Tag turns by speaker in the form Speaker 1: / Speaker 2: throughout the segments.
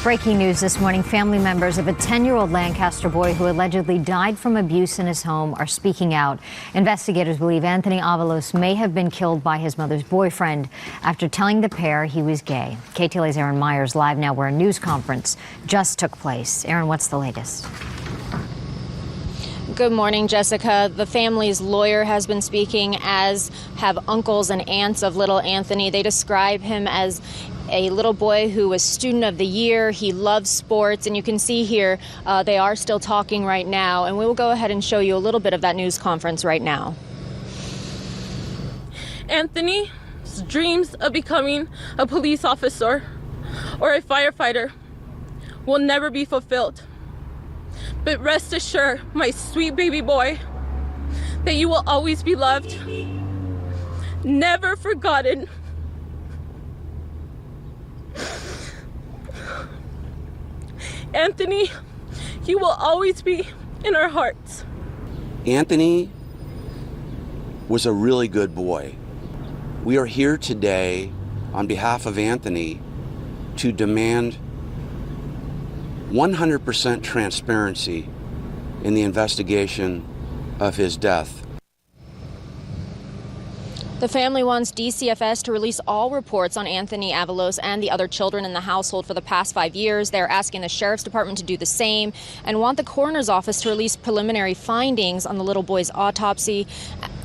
Speaker 1: Breaking news this morning, family members of a 10-year-old Lancaster boy who allegedly died from abuse in his home are speaking out. Investigators believe Anthony Avalos may have been killed by his mother's boyfriend after telling the pair he was gay. KTLA's Aaron Myers live now where a news conference just took place. Aaron, what's the latest?
Speaker 2: Good morning, Jessica. The family's lawyer has been speaking, as have uncles and aunts of little Anthony. They describe him as a little boy who was student of the year. He loves sports, and you can see here they are still talking right now, and we will go ahead and show you a little bit of that news conference right now.
Speaker 3: Anthony's dreams of becoming a police officer or a firefighter will never be fulfilled. But rest assured, my sweet baby boy, that you will always be loved, never forgotten. Anthony, you will always be in our hearts.
Speaker 4: Anthony was a really good boy. We are here today on behalf of Anthony to demand 100% transparency in the investigation of his death.
Speaker 2: The family wants DCFS to release all reports on Anthony Avalos and the other children in the household for the past 5 years. They're asking the sheriff's department to do the same and want the coroner's office to release preliminary findings on the little boy's autopsy.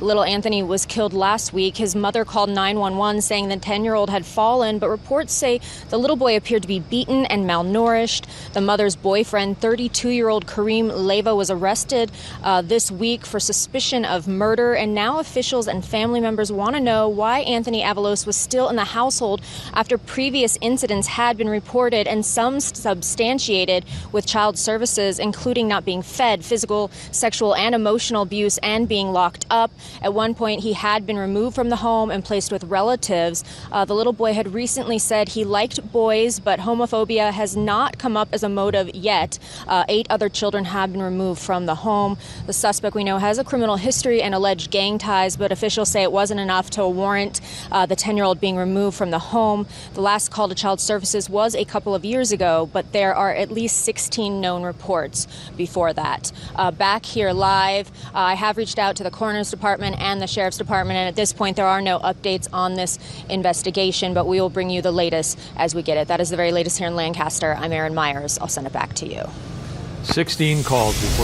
Speaker 2: Little Anthony was killed last week. His mother called 911 saying the 10-year-old had fallen, but reports say the little boy appeared to be beaten and malnourished. The mother's boyfriend, 32-year-old Kareem Leva, was arrested this week for suspicion of murder, and now officials and family members want to know why Anthony Avalos was still in the household after previous incidents had been reported, and some substantiated with child services, including not being fed, physical, sexual, and emotional abuse, and being locked up. At one point, he had been removed from the home and placed with relatives. The little boy had recently said he liked boys, but homophobia has not come up as a motive yet. 8 other children have been removed from the home. The suspect, we know, has a criminal history and alleged gang ties, but officials say it wasn't enough to warrant the 10-year-old being removed from the home. The last call to child services was a couple of years ago, but there are at least 16 known reports before that. Back here live, I have reached out to the coroner's department and the sheriff's department, and at this point there are no updates on this investigation, but we will bring you the latest as we get it. That is the very latest here in Lancaster. I'm Aaron Myers. I'll send it back to you.
Speaker 5: 16 calls before